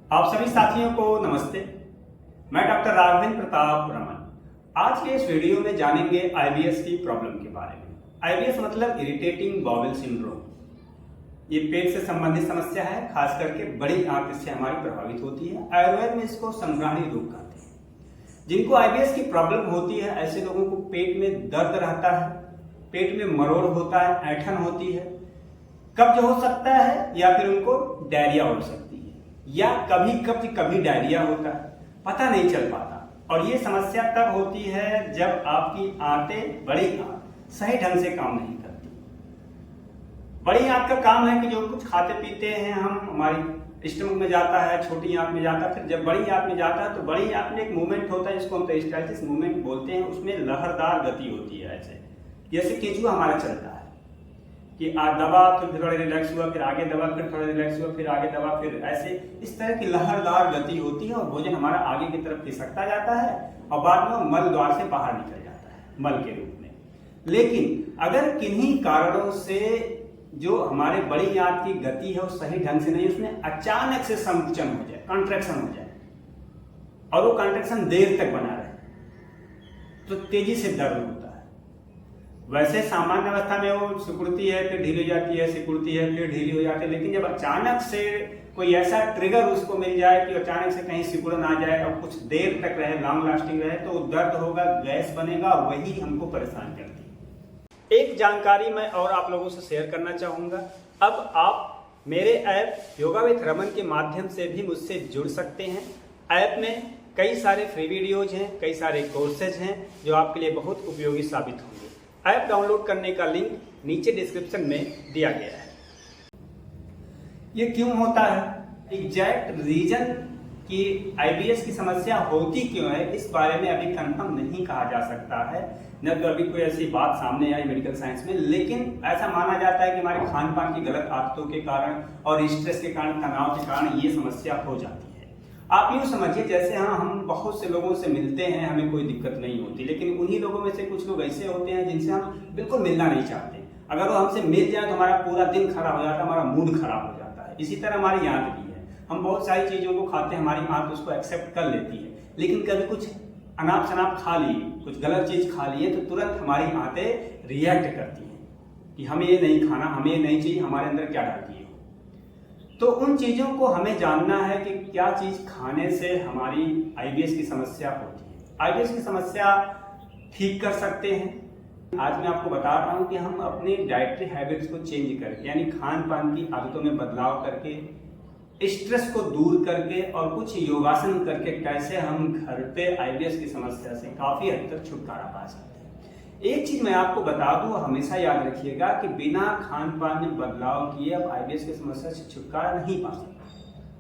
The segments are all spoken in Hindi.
आप सभी साथियों को नमस्ते। मैं डॉक्टर राघवेंद्र प्रताप रमन। आज के इस वीडियो में जानेंगे आईबीएस की प्रॉब्लम के बारे में। आईबीएस मतलब इरिटेटिंग बाउल सिंड्रोम। ये पेट से संबंधित समस्या है, खास करके बड़ी आंत इससे हमारी प्रभावित होती है। आयुर्वेद में इसको संग्राहणी रोग कहते हैं। जिनको आईबीएस की प्रॉब्लम होती है ऐसे लोगों को पेट में दर्द रहता है, पेट में मरोड़ होता है, ऐंठन होती है, कब्ज हो सकता है या फिर उनको डायरिया हो सकती है, या कभी कब्ज कभी डायरिया होता है, पता नहीं चल पाता। और ये समस्या तब होती है जब आपकी आंतें, बड़ी आंत सही ढंग से काम नहीं करती। बड़ी आंत का काम है कि जो कुछ खाते पीते हैं हम, हमारी स्टमक में जाता है, छोटी आंत में जाता है, फिर जब बड़ी आंत में जाता है तो बड़ी आंत में एक मूवमेंट होता है जिसको हम पेरिस्टाल्टिस मूवमेंट बोलते हैं। उसमें लहरदार गति होती है, ऐसे जैसे केंचुआ हमारा चलता है कि आज दबा फिर थोड़ा रिलैक्स हुआ, फिर आगे दबा, फिर थोड़ा रिलैक्स हुआ, फिर आगे दबा, फिर ऐसे इस तरह की लहरदार गति होती है और भोजन हमारा आगे की तरफ खिसकता जाता है और बाद में मल द्वार से बाहर निकल जाता है मल के रूप में। लेकिन अगर किन्हीं कारणों से जो हमारे बड़ी आंत की गति है वो सही ढंग से नहीं, उसमें अचानक से संकुचन हो जाए, कॉन्ट्रैक्शन हो जाए और वो कॉन्ट्रैक्शन देर तक बना रहे तो तेजी से दर्द होता है। वैसे सामान्य अवस्था में वो सिकुड़ती है, फिर ढीली हो जाती है, सिकुड़ती है, फिर ढीली हो जाती है। लेकिन जब अचानक से कोई ऐसा ट्रिगर उसको मिल जाए कि अचानक से कहीं सिकुड़ ना जाए और कुछ देर तक रहे, लॉन्ग लास्टिंग रहे, तो दर्द होगा, गैस बनेगा, वही हमको परेशान करती है। एक जानकारी मैं और आप लोगों से शेयर करना चाहूंगा। अब आप मेरे ऐप योगा विद रमन के माध्यम से भी मुझसे जुड़ सकते हैं। ऐप में कई सारे फ्री वीडियोज हैं, कई सारे कोर्सेज हैं जो आपके लिए बहुत उपयोगी साबित होंगे। ऐप डाउनलोड करने का लिंक नीचे डिस्क्रिप्शन में दिया गया है। ये क्यों होता है, एग्जैक्ट रीजन कि आईबीएस की समस्या होती क्यों है, इस बारे में अभी कंफर्म नहीं कहा जा सकता है। न तो अभी कोई ऐसी बात सामने आई मेडिकल साइंस में, लेकिन ऐसा माना जाता है कि हमारे खान पान की गलत आदतों के कारण और स्ट्रेस के कारण, तनाव के कारण ये समस्या हो जाती है। आप यूँ समझिए जैसे हम बहुत से लोगों से मिलते हैं, हमें कोई दिक्कत नहीं होती, लेकिन उन्हीं लोगों में से कुछ लोग ऐसे होते हैं जिनसे हम बिल्कुल मिलना नहीं चाहते। अगर वो हमसे मिल जाए तो हमारा पूरा दिन खराब हो जाता है, हमारा मूड खराब हो जाता है। इसी तरह हमारी आंत भी है, हम बहुत सारी चीज़ों को खाते हैं, हमारी आंत उसको एक्सेप्ट कर लेती है, लेकिन कभी कुछ अनाप शनाप खा लिए, कुछ गलत चीज़ खा लिए तो तुरंत हमारी आंतें रिएक्ट करती हैं कि हमें ये नहीं खाना, हमें ये नहीं चाहिए, हमारे अंदर क्या डालती है। तो उन चीज़ों को हमें जानना है कि क्या चीज़ खाने से हमारी आईबीएस की समस्या होती है। आईबीएस की समस्या ठीक कर सकते हैं। आज मैं आपको बता रहा हूँ कि हम अपनी डाइटरी हैबिट्स को चेंज करके, यानी खान पान की आदतों में बदलाव करके, स्ट्रेस को दूर करके और कुछ योगासन करके कैसे हम घर पे आईबीएस की समस्या से काफ़ी हद तक छुटकारा पा सकते हैं। एक चीज मैं आपको बता दूं, हमेशा याद रखिएगा कि बिना खान पान में बदलाव किए आप आईबीएस की समस्या से छुटकारा नहीं पा सकते।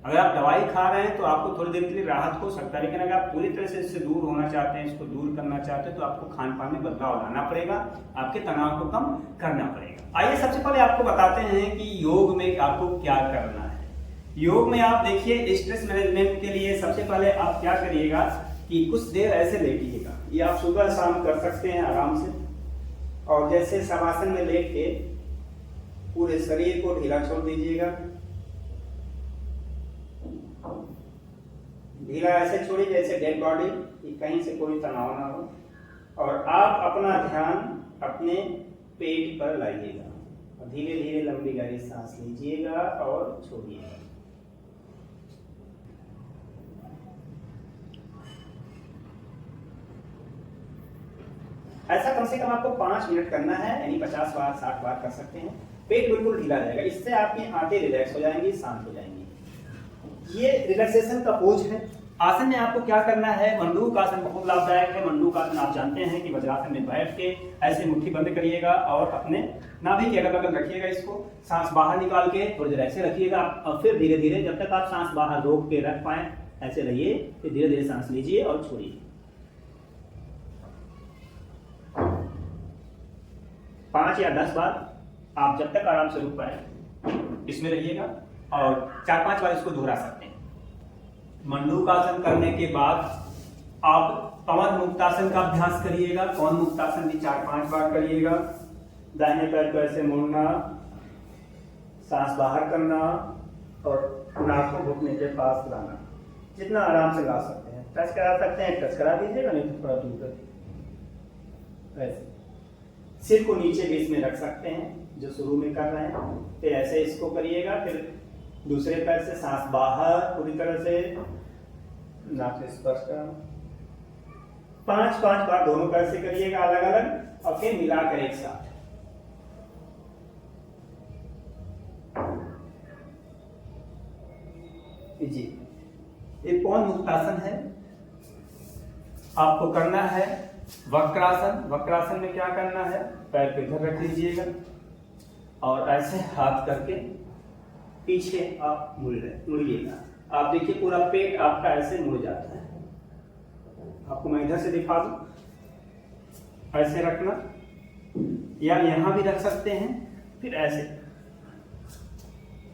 अगर आप दवाई खा रहे हैं तो आपको थोड़ी देर के लिए राहत हो सकता है, लेकिन अगर आप पूरी तरह से इससे दूर होना चाहते हैं, इसको दूर करना चाहते हैं, तो आपको खान पान में बदलाव लाना पड़ेगा, आपके तनाव को कम करना पड़ेगा। आइए सबसे पहले आपको बताते हैं कि योग में आपको क्या करना है। योग में आप देखिए, स्ट्रेस मैनेजमेंट के लिए सबसे पहले आप क्या करिएगा कि कुछ देर ऐसे लेटिएगा। ये आप सुबह शाम कर सकते हैं आराम से। और जैसे शवासन में लेट के पूरे शरीर को ढीला छोड़ दीजिएगा। ढीला ऐसे छोड़िए जैसे डेड बॉडी, कि कहीं से कोई तनाव ना हो। और आप अपना ध्यान अपने पेट पर लाइएगा और धीरे धीरे लंबी गहरी सांस लीजिएगा और छोड़िएगा। ऐसा कम से कम आपको 5 मिनट करना है, यानी 50 बार 60 बार कर सकते हैं। पेट बिल्कुल ढीला रहेगा, इससे आपकी आंतें रिलैक्स हो जाएंगी, शांत हो जाएंगी। ये रिलैक्सेशन का पोज है। आसन में आपको क्या करना है, मंडूक आसन बहुत लाभदायक है। मंडूक आसन आप जानते हैं कि वज्रासन में बैठ के ऐसे मुट्ठी बंद करिएगा और अपने नाभि के अगल बगल रखिएगा। इसको सांस बाहर निकाल के थोड़ी देर ऐसे रखिएगा और फिर धीरे धीरे जब तक आप सांस बाहर रोक के रख पाए ऐसे रहिए, फिर धीरे धीरे सांस लीजिए और छोड़िए। 5 या 10 बार आप जब तक आराम से रुक पाए इसमें रहिएगा और 4-5 बार इसको दोहरा सकते हैं। मंडूकासन करने के बाद आप पवन मुक्तासन का अभ्यास करिएगा। पवन मुक्तासन भी 4-5 बार करिएगा। दाहिने पैर को ऐसे मोड़ना, सांस बाहर करना और नाक को घुटने के पास लाना, जितना आराम से ला सकते हैं। टच करा सकते हैं, टच करा दीजिएगा, नहीं तो थोड़ा दूर कर दीजिए। ऐसे सिर को नीचे बीच में रख सकते हैं जो शुरू में कर रहे हैं, फिर ऐसे इसको करिएगा। फिर दूसरे पैर से सांस बाहर पूरी तरह से नाक से स्पर्श करना। 5-5 बार दोनों पैर से करिएगा अलग अलग, और फिर मिलाकर एक साथ। जी, ये कौन मुक्तासन है? आपको करना है वक्रासन। वक्रासन में क्या करना है? पैर पे इधर रख लीजिएगा और ऐसे हाथ करके पीछे आप मुड़िएगा। आप देखिए पूरा पेट आपका ऐसे मुड़ जाता है। आपको मैं इधर से दिखा दूं, ऐसे रखना, या यहां भी रख सकते हैं। फिर ऐसे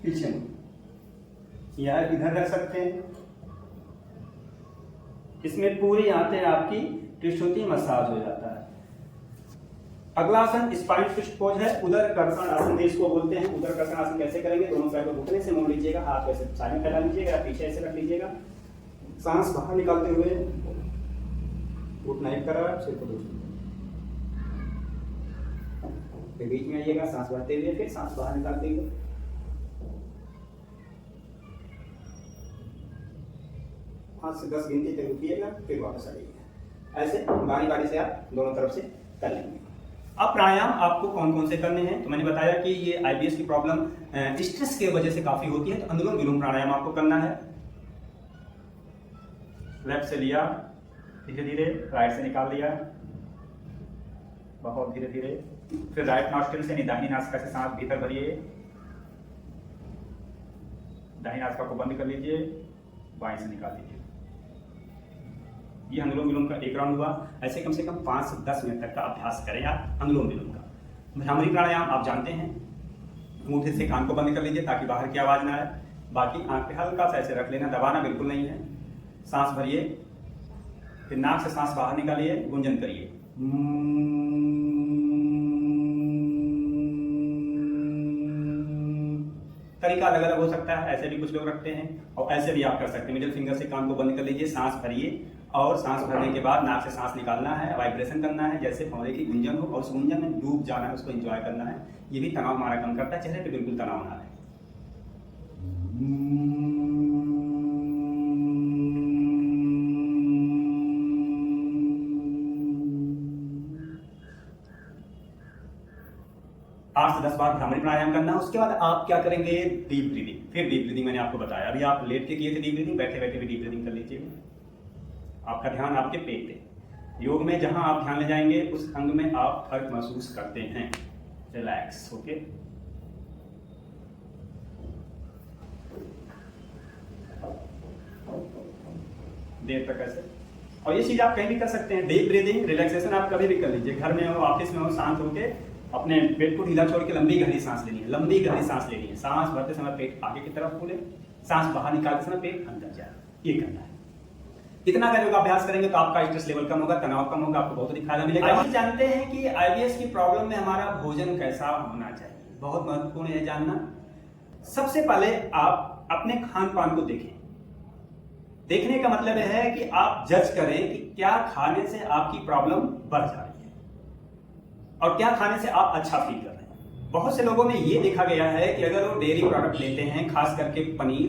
पीछे या इधर रख सकते हैं। इसमें पूरी आंतें आपकी ट्विस्ट होती है, मसाज हो जाता है। अगला आसन स्पाइन ट्विस्ट पोज है, उदर कर्षण आसन इसको बोलते हैं। उदर कर्षण आसन कैसे करेंगे? दोनों पैर को घुटने से मोड़ लीजिएगा, हाथ ऐसे साइड में फैला लीजिएगा, पीछे ऐसे रख लीजिएगा, सांस बाहर निकालते हुए घुटना एक तरफ, सिर को दूसरी, फिर बीच में आइएगा, सांस भरते हुए, फिर सांस बाहर निकालते हुए। 5 से 10 गिनती तक रुकिएगा, फिर वापस आइएगा। ऐसे बारी बारी से आप दोनों तरफ से कर लेंगे। अब प्राणायाम आपको कौन कौन से करने हैं? तो मैंने बताया कि ये आईबीएस की प्रॉब्लम स्ट्रेस की वजह से काफी होती है, तो अनुलोम विलोम प्राणायाम आपको करना है। लेफ्ट से लिया, धीरे धीरे राइट से निकाल लिया, बहुत धीरे धीरे। फिर राइट नॉस्ट्रिल से दाहिनी नासिका से सांस भीतर भरिए, दाहिनी नासिका को बंद कर लीजिए, बाएं से निकाल लीजिए। ये अनुलोम विलोम का एक राउंड हुआ। ऐसे कम से कम 5 से 10 मिनट तक का अभ्यास करें आप अनुलोम विलोम का। भ्रामरी प्राणायाम आप जानते हैं, अंगूठे से कान को बंद कर लीजिए ताकि बाहर की आवाज ना आए। बाकी आंख पे हल्का सा ऐसे रख लेना, दबाना बिल्कुल नहीं है। सांस भरिए, फिर नाक से सांस बाहर निकालिए, गुंजन करिए। तरीका अलग अलग हो सकता है, ऐसे भी कुछ लोग रखते हैं और ऐसे भी आप कर सकते हैं। मिडिल फिंगर से कान को बंद कर लीजिए, सांस भरिए और सांस भरने के बाद नाक से सांस निकालना है, वाइब्रेशन करना है जैसे भौरे की गुंजन हो, और उस गुंजन में डूब जाना है, उसको एंजॉय करना है। ये भी तनाव हमारा कम करता है, चेहरे पे बिल्कुल तनाव ना रहे। आठ से 10 बार भ्रामरी प्राणायाम करना है। उसके बाद आप क्या करेंगे? Deep breathing. फिर डीप ब्रीदिंग मैंने आपको बताया, अभी आप लेट के किए थे डीप ब्रीदिंग, बैठे बैठे भी डीप ब्रीदिंग कर लीजिए। आपका ध्यान आपके पेट पे। योग में जहां आप ध्यान ले जाएंगे उस अंग में आप फर्क महसूस करते हैं। Relax okay. देर तक ऐसे, और ये चीज आप कहीं भी कर सकते हैं। डीप ब्रीदिंग रिलैक्सेशन आप कभी भी कर लीजिए, घर में हो, ऑफिस में हो, शांत होके अपने पेट को ढीला छोड़ के लंबी गहरी सांस लेनी है। लंबी गहरी सांस लेनी है। सांस भरते समय पेट आगे की तरफ खोले, सांस बाहर निकालते समय पेट अंदर जाए, ये करना है। इतना अगर योगाभ्यास करेंगे तो आपका स्ट्रेस लेवल कम होगा, तनाव कम होगा, आपको बहुत अधिक फायदा मिलेगा। आइए जानते हैं कि आईबीएस की प्रॉब्लम में हमारा भोजन कैसा होना चाहिए। बहुत महत्वपूर्ण है जानना। सबसे पहले आप अपने खान पान को देखें। देखने का मतलब है कि आप जज करें कि क्या खाने से आपकी प्रॉब्लम बढ़ जा रही है और क्या खाने से आप अच्छा फील कर रहे हैं। बहुत से लोगों में ये देखा गया है कि अगर वो डेयरी प्रोडक्ट लेते हैं, खास करके पनीर,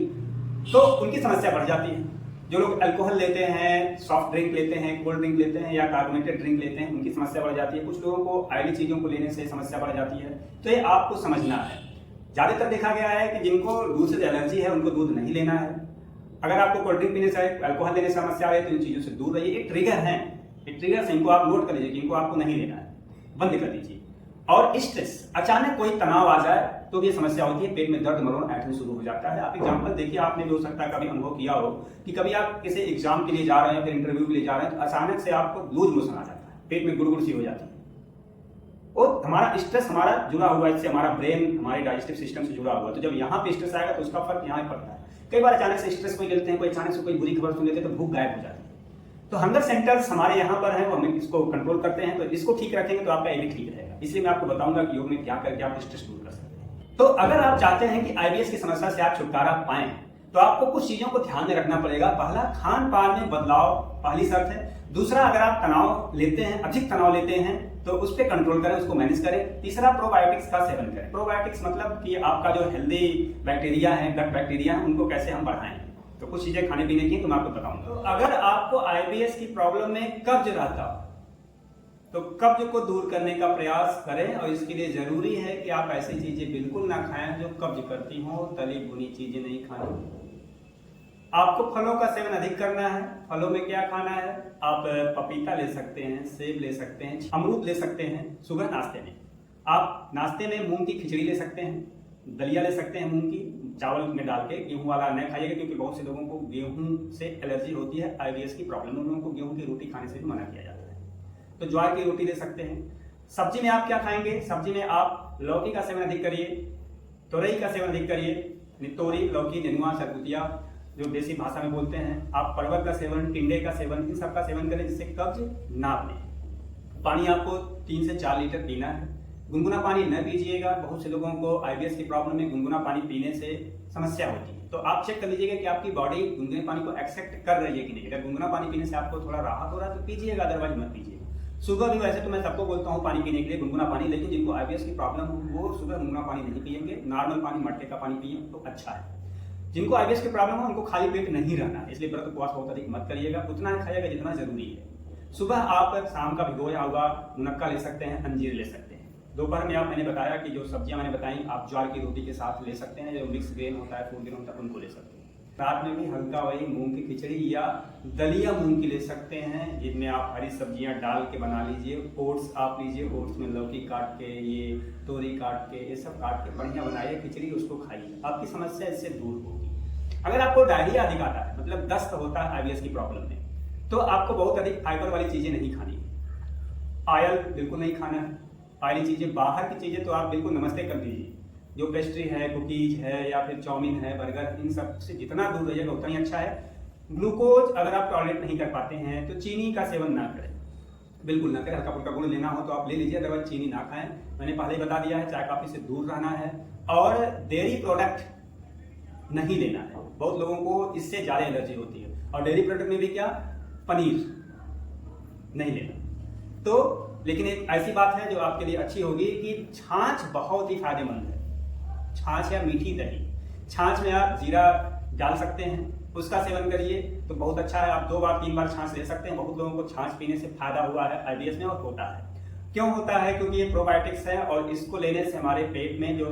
तो उनकी समस्या बढ़ जाती है। जो लोग अल्कोहल लेते हैं, सॉफ्ट ड्रिंक लेते हैं, कोल्ड ड्रिंक लेते हैं या कार्बोनेटेड ड्रिंक लेते हैं, उनकी समस्या बढ़ जाती है। कुछ लोगों को ऑयली चीजों को लेने से समस्या बढ़ जाती है। तो ये आपको समझना है। ज्यादातर देखा गया है कि जिनको दूध से एलर्जी है उनको दूध नहीं लेना है। अगर आपको कोल्ड ड्रिंक पीने से, अल्कोहल लेने से समस्या आ रही है तो इन चीजों से दूर रहिए। एक ट्रिगर है, एक ट्रिगर से इनको आप नोट कर लीजिए कि इनको आपको नहीं लेना है, बंद कर दीजिए। और स्ट्रेस, अचानक कोई तनाव आ जाए तो ये समस्या होती है, पेट में दर्द मरोड़ ऐठन शुरू हो जाता है। आप एग्जाम्पल देखिए, आपने भी हो सकता है कभी अनुभव किया हो कि कभी आप किसी एग्जाम के लिए जा रहे हैं, फिर इंटरव्यू के लिए जा रहे हैं, तो अचानक से आपको लूज मोशन आ जाता है, पेट में गुड़गुड़ सी हो जाती है। और हमारा स्ट्रेस हमारा जुड़ा हुआ है, इससे हमारा ब्रेन, हमारे डाइजेस्टिव सिस्टम से जुड़ा हुआ है। तो जब यहाँ पे स्ट्रेस आएगा तो उसका फर्क यहाँ पड़ता है। कई बार अचानक से स्ट्रेस कोई लेते हैं, कोई अचानक से कोई बुरी खबर सुन लेते हैं तो भूख गायब हो जाती है। तो हंगर सेंटर्स हमारे यहाँ पर हैं, वो हम इसको कंट्रोल करते हैं। तो इसको ठीक रखेंगे तो आपका ये भी ठीक रहेगा। इसलिए मैं आपको बताऊंगा कि योग में क्या करके आप स्ट्रेस दूर कर सकते हैं। तो अगर आप चाहते हैं कि आईबीएस की समस्या से आप छुटकारा पाएं, तो आपको कुछ चीजों को ध्यान में रखना पड़ेगा। पहला, खान पान में बदलाव पहली शर्त है। दूसरा, अगर आप तनाव लेते हैं, अधिक तनाव लेते हैं तो उस पर कंट्रोल करें, उसको मैनेज करें। तीसरा, प्रोबायोटिक्स का सेवन करें। प्रोबायोटिक्स मतलब कि आपका जो हेल्दी बैक्टीरिया है, गट बैक्टीरिया है, उनको कैसे हम बढ़ाएं। तो कुछ चीजें खाने पीने की तो मैं आपको बताऊंगा। तो अगर आपको आईबीएस की प्रॉब्लम में कब्ज रहता तो कब्ज को दूर करने का प्रयास करें, और इसके लिए जरूरी है कि आप ऐसी चीजें बिल्कुल ना खाएं जो कब्ज करती हो। तली भुनी चीजें नहीं खानी। आपको फलों का सेवन अधिक करना है। फलों में क्या खाना है? आप पपीता ले सकते हैं, सेब ले सकते हैं, अमरूद ले सकते हैं। सुबह नाश्ते में आप नाश्ते में मूंग की खिचड़ी ले सकते हैं, दलिया ले सकते हैं मूंग की, चावल में डाल के। गेहूं वाला न खाइएगा, क्योंकि बहुत से लोगों को गेहूं से एलर्जी होती है। आईबीएस की प्रॉब्लम, उन लोगों को गेहूं की रोटी खाने से भी मना किया जाता है। तो ज्वार की रोटी ले सकते हैं। सब्जी में आप क्या खाएंगे? सब्जी में आप लौकी का सेवन अधिक करिए, तोरई का सेवन अधिक करिए। तोरी, लौकी, नेनुआ, सरगुतिया जो देसी भाषा में बोलते हैं। आप परवल का सेवन, टिंडे का सेवन, इन सब का सेवन करें जिससे कब्ज ना बने। पानी आपको 3 से 4 लीटर पीना है। गुनगुना पानी न पीजिएगा। बहुत से लोगों को आईबीएस की प्रॉब्लम में गुनगुना पानी पीने से समस्या होती है। तो आप चेक कर लीजिएगा कि आपकी बॉडी गुनगुने पानी को एक्सेप्ट कर रही है कि नहीं। अगर गुनगुना पानी पीने से आपको थोड़ा राहत हो रहा है तो पीजिएगा, अदरवाइज मत पीजिएगा। सुबह भी वैसे तो मैं सबको बोलता हूँ पानी पीने के लिए, गुनगुना पानी, लेकिन जिनको आईबीएस की प्रॉब्लम हो वो सुबह गुनगुना पानी नहीं पिएंगे। नॉर्मल पानी, मटके का पानी पिए तो अच्छा है। जिनको आईबीएस की प्रॉब्लम हो उनको खाली पेट नहीं रहना, इसलिए व्रत उपवास बहुत अधिक मत करिएगा। उतना खाइएगा जितना जरूरी है। सुबह आप शाम का भिगोया हुआ मुनक्का ले सकते हैं, अंजीर ले सकते हैं। दोपहर में मैंने बताया कि जो सब्जियां मैंने बताई आप ज्वार की रोटी के साथ ले सकते हैं, जो मिक्स ग्रेन होता है, फूल ग्रेन होता है, उनको ले सकते हैं। रात में भी हल्का वही मूंग की खिचड़ी या दलिया मूंग की ले सकते हैं, जिनमें आप हरी सब्जियां डाल के बना लीजिए। ओट्स आप लीजिए, ओट्स में लौकी काट के, ये तोरी काट के, ये सब काट के बढ़िया बनाइए खिचड़ी, उसको खाइए। आपकी समस्या इससे दूर होगी। अगर आपको डायरिया अधिक आता है, मतलब दस्त होता है आईबीएस की प्रॉब्लम में, तो आपको बहुत अधिक फाइबर वाली चीजें नहीं खानी। ऑयल बिल्कुल नहीं खाना है। ऑयली चीजें, बाहर की चीजें तो आप बिल्कुल नमस्ते कर दीजिए। जो पेस्ट्री है, कुकीज है, या फिर चाउमीन है, बर्गर, इन सब से जितना दूर रहिएगा उतना ही अच्छा है। ग्लूकोज अगर आप टॉलरेट नहीं कर पाते हैं तो चीनी का सेवन ना करें, बिल्कुल ना करें। हल्का फुल्का गुड़ लेना हो तो आप ले लीजिए, अदरवाइज चीनी ना खाएं। मैंने पहले ही बता दिया है, चाय कॉफी से दूर रहना है, और डेयरी प्रोडक्ट नहीं लेना है। बहुत लोगों को इससे ज्यादा एलर्जी होती है। और डेयरी प्रोडक्ट में भी क्या, पनीर नहीं लेना। तो लेकिन एक ऐसी बात है जो आपके लिए अच्छी होगी कि छाछ बहुत ही फायदेमंद है। छाछ या मीठी दही, छाछ में आप जीरा डाल सकते हैं, उसका सेवन करिए तो बहुत अच्छा है। आप 2 बार 3 बार छाछ ले सकते हैं। बहुत लोगों को छाछ पीने से फायदा हुआ है आईबीएस में, और होता है। क्यों होता है? क्योंकि ये प्रोबायोटिक्स है, और इसको लेने से हमारे पेट में जो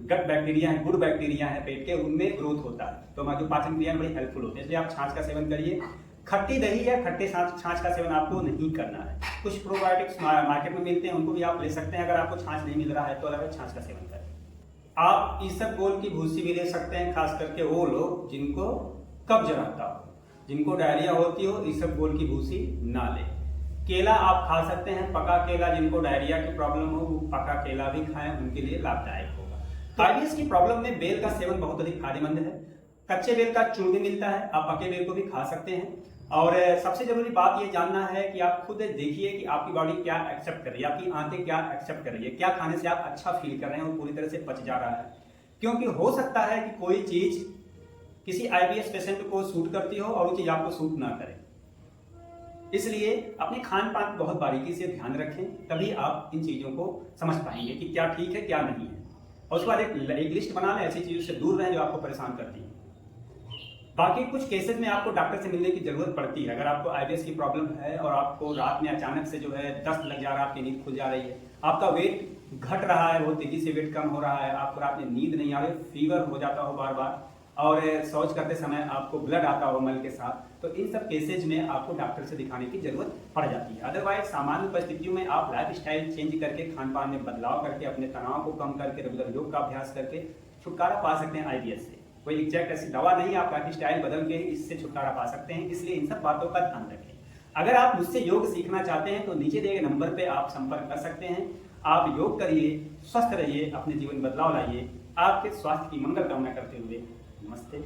गट बैक्टीरिया है, गुड बैक्टीरिया है पेट के, उनमें ग्रोथ होता है। तो हमारी जो पाचन क्रिया में बड़ी हेल्पफुल होती है। इसलिए आप छाछ का सेवन करिए। खट्टी दही या खट्टे छाछ का सेवन आपको नहीं करना है। कुछ प्रोबायोटिक्स मार्केट में मिलते हैं, उनको भी आप ले सकते हैं। अगर आपको छाछ नहीं मिल रहा है तो अलग छाछ का सेवन करें। आप इसबगोल की भूसी भी ले सकते हैं, खास करके वो लोग जिनको कब्ज रहता हो, जिनको डायरिया होती हो, इसबगोल की भूसी ना ले। केला आप खा सकते हैं, पका केला। जिनको डायरिया की प्रॉब्लम हो वो पका केला भी खाएं, उनके लिए लाभदायक होगा। आईबीएस की प्रॉब्लम में बेल का सेवन बहुत अधिक फायदेमंद है। कच्चे बेल का चूर्ण भी मिलता है, आप पके बेल को भी खा सकते हैं। और सबसे जरूरी बात ये जानना है कि आप खुद देखिए कि आपकी बॉडी क्या एक्सेप्ट कर रही है, आपकी आंतें क्या एक्सेप्ट कर रही है, क्या खाने से आप अच्छा फील कर रहे हैं, वो पूरी तरह से पच जा रहा है। क्योंकि हो सकता है कि कोई चीज किसी आईबीएस पेशेंट को सूट करती हो और वो चीज आपको सूट ना करे। इसलिए अपने खान पान बहुत बारीकी से ध्यान रखें, तभी आप इन चीजों को समझ पाएंगे कि क्या ठीक है क्या नहीं है। और उसके बाद एक लिस्ट बना लें, ऐसी चीजों से दूर रहें जो आपको परेशान करती है। बाकी कुछ केसेस में आपको डॉक्टर से मिलने की जरूरत पड़ती है। अगर आपको आईबीएस की प्रॉब्लम है और आपको रात में अचानक से जो है दस्त लग जा रहा है, आपकी नींद खुल जा रही है, आपका वेट घट रहा है, बहुत तेजी से वेट कम हो रहा है, आपको रात में नींद नहीं आ रही, फीवर हो जाता हो बार बार, और शौच करते समय आपको ब्लड आता हो मल के साथ, तो इन सब केसेज में आपको डॉक्टर से दिखाने की जरूरत पड़ जाती है। अदरवाइज सामान्य परिस्थितियों में आप लाइफ स्टाइल चेंज करके, खान पान में बदलाव करके, अपने तनाव को कम करके, रेगुलर योग का अभ्यास करके छुटकारा पा सकते हैं आईबीएस से। कोई एग्जैक्ट ऐसी दवा नहीं, आप लाइफ स्टाइल बदल के इससे छुटकारा पा सकते हैं। इसलिए इन सब बातों का ध्यान रखें। अगर आप मुझसे योग सीखना चाहते हैं तो नीचे दिए गए नंबर पे आप संपर्क कर सकते हैं। आप योग करिए, स्वस्थ रहिए, अपने जीवन में बदलाव लाइए। आपके स्वास्थ्य की मंगल कामना करते हुए नमस्ते।